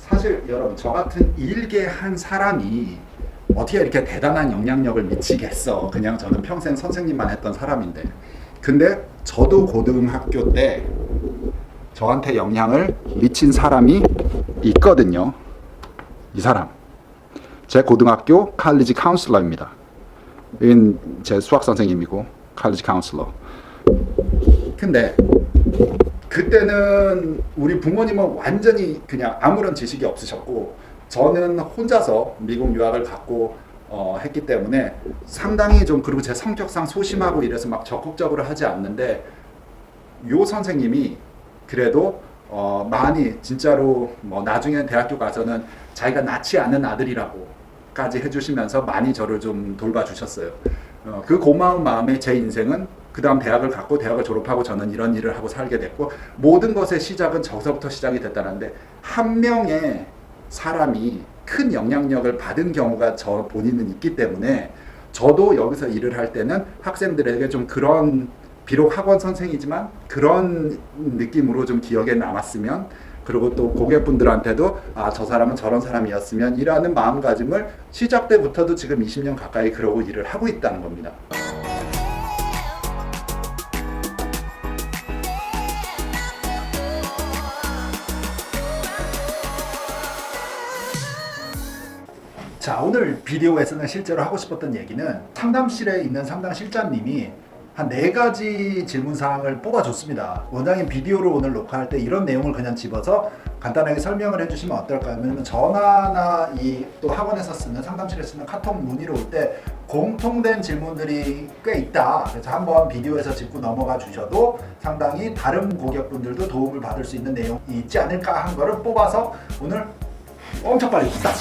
사실 여러분 저 같은 일개 한 사람이 어떻게 이렇게 대단한 영향력을 미치겠어. 그냥 저는 평생 선생님만 했던 사람인데. 근데 저도 고등학교 때 저한테 영향을 미친 사람이 있거든요. 이 사람. 제 고등학교 칼리지 카운슬러입니다. 제 수학 선생님이고 칼리지 카운슬러. 근데 그때는 우리 부모님은 완전히 그냥 아무런 지식이 없으셨고 저는 혼자서 미국 유학을 갔고 했기 때문에 상당히 좀 그리고 제 성격상 소심하고 이래서 막 적극적으로 하지 않는데 요 선생님이 그래도 많이 진짜로 뭐 나중에 대학교 가서는 자기가 낳지 않은 아들이라고까지 해주시면서 많이 저를 좀 돌봐주셨어요. 그 고마운 마음에 제 인생은 그 다음 대학을 갔고 대학을 졸업하고 저는 이런 일을 하고 살게 됐고 모든 것의 시작은 저기서부터 시작이 됐다는데 한 명의 사람이 큰 영향력을 받은 경우가 저 본인은 있기 때문에 저도 여기서 일을 할 때는 학생들에게 좀 그런 비록 학원 선생이지만 그런 느낌으로 좀 기억에 남았으면 그리고 또 고객분들한테도 아, 저 사람은 저런 사람이었으면 이라는 마음가짐을 시작 때부터도 지금 20년 가까이 그러고 일을 하고 있다는 겁니다. 자, 오늘 비디오에서는 실제로 하고 싶었던 얘기는 상담실에 있는 상담실장님이 한 4가지 질문사항을 뽑아줬습니다. 원장님 비디오를 오늘 녹화할 때 이런 내용을 그냥 집어서 간단하게 설명을 해주시면 어떨까요? 왜냐면 전화나 또 학원에서 쓰는 상담실에 쓰는 카톡 문의로 올 때 공통된 질문들이 꽤 있다. 그래서 한번 비디오에서 짚고 넘어가 주셔도 상당히 다른 고객분들도 도움을 받을 수 있는 내용이 있지 않을까 한 거를 뽑아서 오늘 엄청 빨리 딱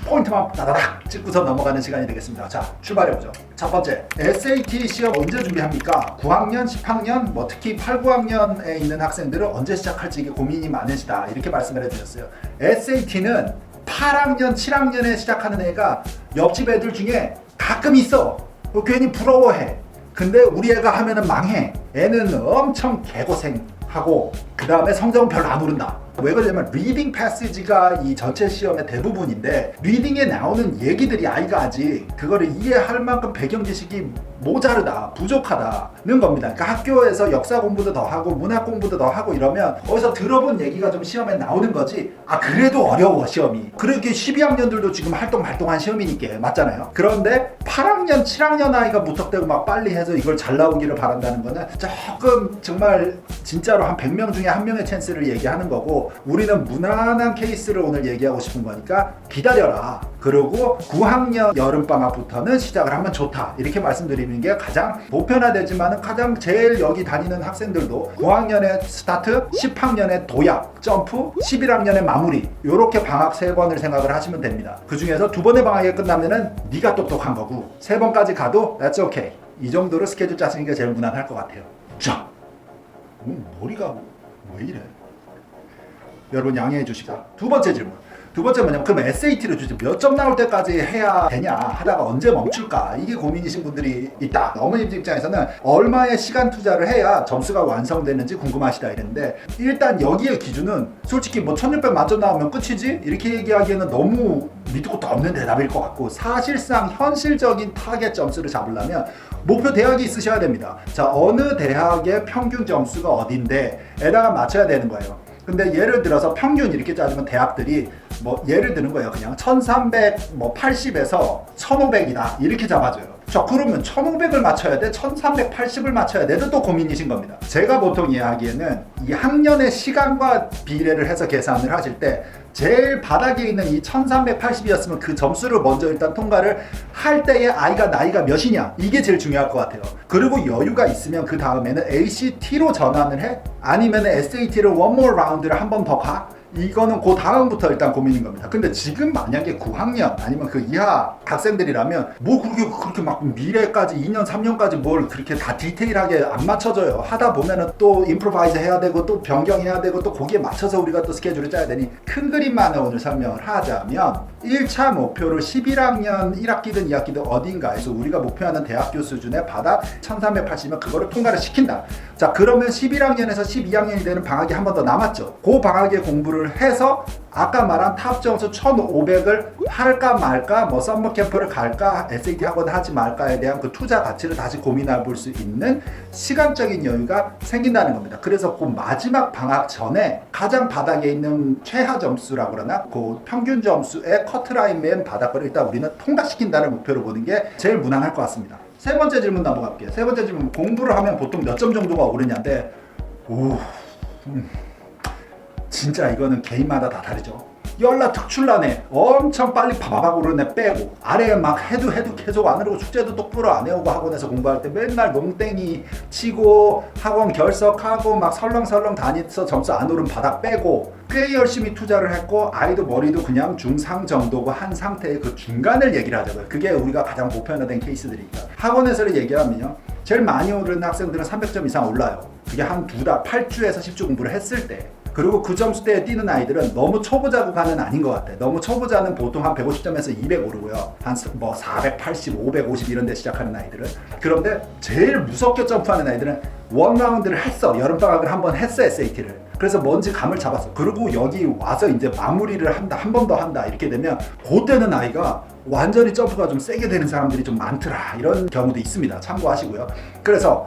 포인트만 다다닥 찍고서 넘어가는 시간이 되겠습니다. 자, 출발해보죠. 첫 번째, SAT 시험 언제 준비합니까? 9학년, 10학년, 뭐 특히 8, 9학년에 있는 학생들은 언제 시작할지 이게 고민이 많으시다. 이렇게 말씀을 해주셨어요. SAT는 8학년, 7학년에 시작하는 애가 옆집 애들 중에 가끔 있어. 괜히 부러워해. 근데 우리 애가 하면은 망해. 애는 엄청 개고생하고 그 다음에 성적은 별로 안 오른다. 왜 그러냐면 리딩 패시지가 이 전체 시험의 대부분인데 리딩에 나오는 얘기들이 아이가 아직 그거를 이해할 만큼 배경 지식이 모자르다, 부족하다는 겁니다. 그러니까 학교에서 역사 공부도 더 하고 문학 공부도 더 하고 이러면 어디서 들어본 얘기가 좀 시험에 나오는 거지. 아, 그래도 어려워 시험이. 그렇게 12학년들도 지금 발동한 시험이니까 맞잖아요. 그런데 8학년, 7학년 아이가 무턱대고 막 빨리 해서 이걸 잘 나오기를 바란다는 거는 조금 정말 진짜로 한 100명 중에 한 명의 찬스를 얘기하는 거고 우리는 무난한 케이스를 오늘 얘기하고 싶은 거니까 기다려라. 그리고 9학년 여름방학부터는 시작을 하면 좋다. 이렇게 말씀드리는 게 가장 보편화되지만 가장 제일 여기 다니는 학생들도 9학년에 스타트, 10학년에 도약, 점프, 11학년에 마무리 이렇게 방학 3번을 생각을 하시면 됩니다. 그 중에서 2번의 방학이 끝나면은 네가 똑똑한 거고 3번까지 가도 that's okay. 이 정도로 스케줄 짜시는 게 제일 무난할 것 같아요. 자, 머리가 왜 이래? 여러분 양해해 주시고 두 번째 질문. 두 번째 뭐냐면 그럼 SAT를 주지 몇 점 나올 때까지 해야 되냐 하다가 언제 멈출까 이게 고민이신 분들이 있다. 어머님 입장에서는 얼마의 시간 투자를 해야 점수가 완성되는지 궁금하시다 이랬는데 일단 여기의 기준은 솔직히 뭐 1600 만점 나오면 끝이지 이렇게 얘기하기에는 너무 밑도 끝도 없는 대답일 것 같고 사실상 현실적인 타겟 점수를 잡으려면 목표 대학이 있으셔야 됩니다. 자, 어느 대학의 평균 점수가 어딘데 에다가 맞춰야 되는 거예요. 근데 예를 들어서 평균 이렇게 짜주면 대학들이 뭐 예를 드는 거예요. 그냥 1380에서 1500이다 이렇게 잡아줘요. 자, 그러면 1500을 맞춰야 돼? 1380을 맞춰야 돼도 또 고민이신 겁니다. 제가 보통 이야기에는 이 학년의 시간과 비례를 해서 계산을 하실 때 제일 바닥에 있는 이 1380이었으면 그 점수를 먼저 일단 통과를 할 때의 아이가 나이가 몇이냐 이게 제일 중요할 것 같아요. 그리고 여유가 있으면 그 다음에는 ACT로 전환을 해? 아니면 SAT를 one more 라운드를 한 번 더 가? 이거는 그 다음부터 일단 고민인 겁니다. 근데 지금 만약에 9학년 아니면 그 이하 학생들이라면 뭐 그렇게 막 미래까지 2년 3년까지 뭘 그렇게 다 디테일하게 안 맞춰져요. 하다 보면은 또 임프로바이즈 해야 되고 또 변경해야 되고 또 거기에 맞춰서 우리가 또 스케줄을 짜야 되니 큰 그림만을 오늘 설명을 하자면 1차 목표를 11학년 1학기든 2학기든 어딘가에서 우리가 목표하는 대학교 수준의 바닥 1380이면 그거를 통과를 시킨다. 자, 그러면 11학년에서 12학년이 되는 방학이 한 번 더 남았죠. 그 방학에 공부를 해서 아까 말한 탑 점수 1500을 할까 말까, 뭐 썸머 캠프를 갈까, SAT 학원 하지 말까에 대한 그 투자 가치를 다시 고민해 볼 수 있는 시간적인 여유가 생긴다는 겁니다. 그래서 그 마지막 방학 전에 가장 바닥에 있는 최하 점수라고 그러나 그 평균 점수의 커트라인 맨 바닥을 일단 우리는 통과시킨다는 목표를 보는 게 제일 무난할 것 같습니다. 세 번째 질문 넘어갈게요. 세 번째 질문, 공부를 하면 보통 몇 점 정도가 오르냐인데, 진짜 이거는 개인마다 다 다르죠. 열나 특출나네, 엄청 빨리 바바박 오르는 애 빼고, 아래에 막 해도 계속 안 오르고 축제도 똑부러 안 해오고 학원에서 공부할 때 맨날 농땡이 치고 학원 결석하고 막 설렁설렁 다니면서 점수 안 오른 바닥 빼고, 꽤 열심히 투자를 했고 아이도 머리도 그냥 중상 정도고 한 상태의 그 중간을 얘기를 하자고요. 그게 우리가 가장 보편화된 케이스들이니까. 학원에서를 얘기하면요, 제일 많이 오르는 학생들은 300점 이상 올라요. 그게 한 2달, 8주에서 10주 공부를 했을 때. 그리고 그 점수대에 뛰는 아이들은 너무 초보자 구간은 아닌 것 같아. 너무 초보자는 보통 한 150점에서 200 오르고요. 한 뭐 480, 550 이런 데 시작하는 아이들은. 그런데 제일 무섭게 점프하는 아이들은 원 라운드를 했어. 여름방학을 한번 했어, SAT를. 그래서 뭔지 감을 잡았어. 그리고 여기 와서 이제 마무리를 한다, 한 번 더 한다 이렇게 되면 그때는 아이가 완전히 점프가 좀 세게 되는 사람들이 좀 많더라. 이런 경우도 있습니다. 참고하시고요. 그래서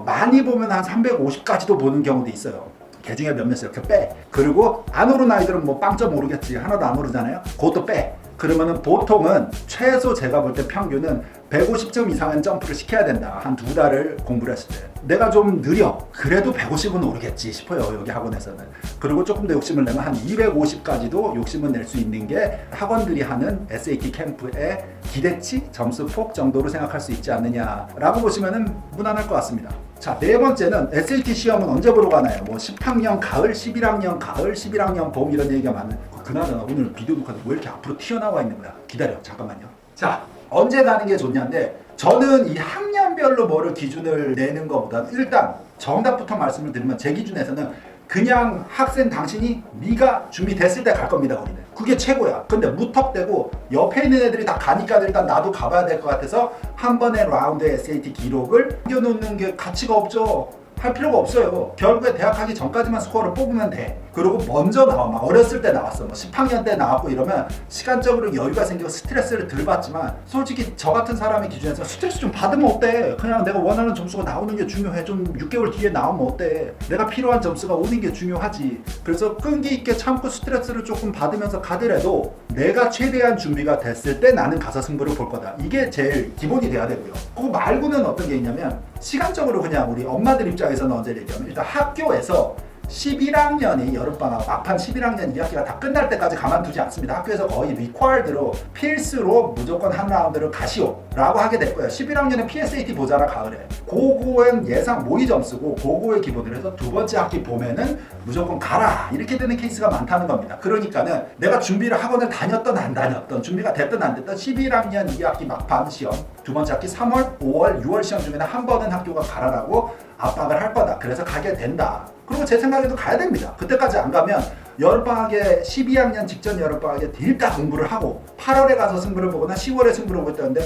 많이 보면 한 350까지도 보는 경우도 있어요. 개중에 몇몇 이렇게 빼. 그리고 안 오른 아이들은 뭐 빵점 오르겠지. 하나도 안 오르잖아요. 그것도 빼. 그러면은 보통은 최소 제가 볼 때 평균은 150점 이상은 점프를 시켜야 된다. 한 2달을 공부를 했을 때. 내가 좀 느려. 그래도 150은 오르겠지 싶어요. 여기 학원에서는. 그리고 조금 더 욕심을 내면 한 250까지도 욕심을 낼 수 있는 게 학원들이 하는 SAT 캠프의 기대치, 점수폭 정도로 생각할 수 있지 않느냐라고 보시면은 무난할 것 같습니다. 자, 네 번째는 SAT 시험은 언제 보러 가나요? 뭐 10학년 가을, 11학년 가을, 11학년 봄 이런 얘기가 많은. 그나저나 오늘 비디오 녹화도 왜 이렇게 앞으로 튀어나와 있는 거야? 기다려, 잠깐만요. 자, 언제 가는 게 좋냐인데, 저는 이 학년별로 뭐를 기준을 내는 것보다 일단 정답부터 말씀을 드리면 제 기준에서는 그냥 학생 당신이 네가 준비됐을 때 갈 겁니다. 우리는 그게 최고야. 근데 무턱대고 옆에 있는 애들이 다 가니까 일단 나도 가봐야 될 것 같아서 한 번의 라운드 SAT 기록을 남겨놓는 게 가치가 없죠. 할 필요가 없어요. 결국에 대학 가기 전까지만 스코어를 뽑으면 돼. 그리고 먼저 나와. 막 어렸을 때 나왔어. 뭐 10학년 때 나왔고 이러면 시간적으로 여유가 생기고 스트레스를 덜 받지만, 솔직히 저 같은 사람의 기준에서 스트레스 좀 받으면 어때? 그냥 내가 원하는 점수가 나오는 게 중요해. 좀 6개월 뒤에 나오면 어때? 내가 필요한 점수가 오는 게 중요하지. 그래서 끈기 있게 참고 스트레스를 조금 받으면서 가더라도 내가 최대한 준비가 됐을 때 나는 가서 승부를 볼 거다. 이게 제일 기본이 돼야 되고요. 그거 말고는 어떤 게 있냐면, 시간적으로 그냥 우리 엄마들 입장에서는 언제 얘기하면 일단 학교에서 11학년이 여름방학 막판 11학년 2학기가 다 끝날 때까지 가만두지 않습니다. 학교에서 거의 리퀘어드로 필수로 무조건 한 라운드를 가시오 라고 하게 될 거예요. 11학년에 PSAT 보잖아, 가을에. 고고엔 예상 모의 점수고 고고의 기본으로 해서 두 번째 학기 봄에는 무조건 가라 이렇게 되는 케이스가 많다는 겁니다. 그러니까는 내가 준비를 학원을 다녔던 안 다녔던, 준비가 됐든 안 됐든 11학년 2학기 막판 시험, 두 번째 학기 3월, 5월, 6월 시험 중에는 한 번은 학교가 가라라고 압박을 할 거다. 그래서 가게 된다. 그리고 제 생각에도 가야 됩니다. 그때까지 안 가면 여름방학에 12학년 직전 여름방학에 딜까 공부를 하고 8월에 가서 승부를 보거나 10월에 승부를 보고 있다는데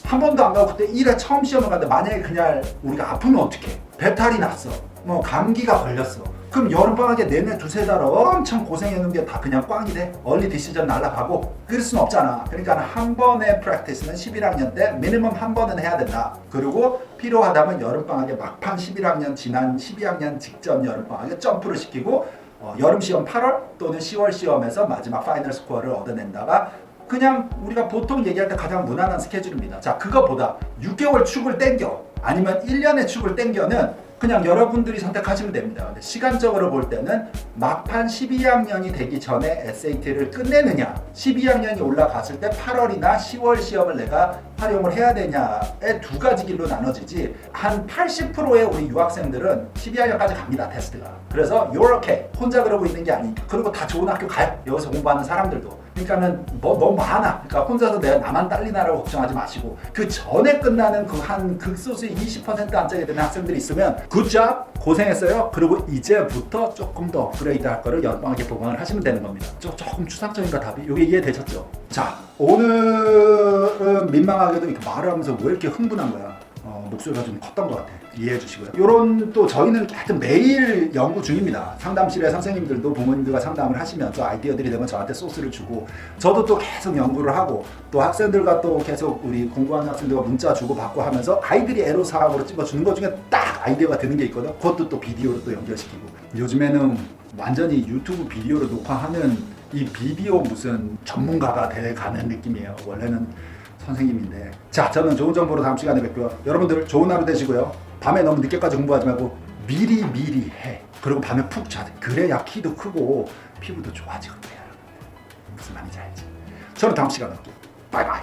한 번도 안 가고 그때 1회 처음 시험을 갔는데 만약에 그냥 우리가 아프면 어떡해? 배탈이 났어. 뭐 감기가 걸렸어. 그럼 여름방학에 내내 두세 달 엄청 고생했는 게 다 그냥 꽝이 돼? 얼리 디시전 날라가고? 그럴 순 없잖아. 그러니까 한 번의 프랙티스는 11학년 때 미니멈 한 번은 해야 된다. 그리고 필요하다면 여름방학에 막판 11학년 지난 12학년 직전 여름방학에 점프를 시키고 여름시험 8월 또는 10월 시험에서 마지막 파이널 스코어를 얻어낸다가 그냥 우리가 보통 얘기할 때 가장 무난한 스케줄입니다. 자, 그거보다 6개월 축을 땡겨 아니면 1년의 축을 땡겨는 그냥 여러분들이 선택하시면 됩니다. 근데 시간적으로 볼 때는 막판 12학년이 되기 전에 SAT를 끝내느냐, 12학년이 올라갔을 때 8월이나 10월 시험을 내가 활용을 해야 되냐의 두 가지 길로 나눠지지, 한 80%의 우리 유학생들은 12학년까지 갑니다, 테스트가. 그래서 you're okay. 혼자 그러고 있는 게 아니니까. 그리고 다 좋은 학교 가요. 여기서 공부하는 사람들도. 그러니까는 뭐 너무 많아. 그러니까 혼자서 내가 나만 딸리나라고 걱정하지 마시고, 그 전에 끝나는 그 한 극소수의 20% 안짝이 되는 학생들이 있으면 굿잡 고생했어요. 그리고 이제부터 조금 더 업그레이드 할 거를 연방학에 보강을 하시면 되는 겁니다. 조금 추상적인가 답이? 이게 이해되셨죠? 자, 오늘은 민망하게도 이렇게 말을 하면서 왜 이렇게 흥분한 거야? 목소리가 좀 컸던 것 같아. 이해해 주시고요. 요런 또 저희는 하여튼 매일 연구 중입니다. 상담실에 선생님들도 부모님들과 상담을 하시면서 아이디어들이 되면 저한테 소스를 주고, 저도 또 계속 연구를 하고, 또 학생들과 또 계속 우리 공부하는 학생들과 문자 주고 받고 하면서 아이들이 애로사항으로 찝어주는 것 중에 딱 아이디어가 드는 게 있거든. 그것도 또 비디오로 또 연결시키고. 요즘에는 완전히 유튜브 비디오로 녹화하는 이 비디오 무슨 전문가가 돼가는 느낌이에요. 원래는 선생님인데. 자, 저는 좋은 정보로 다음 시간에 뵙고요. 여러분들 좋은 하루 되시고요. 밤에 너무 늦게까지 공부하지 말고 미리 해. 그리고 밤에 푹 자. 그래야 키도 크고 피부도 좋아지거든요. 무슨 말인지 알지? 저는 다음 시간에 올게요. 바이바이.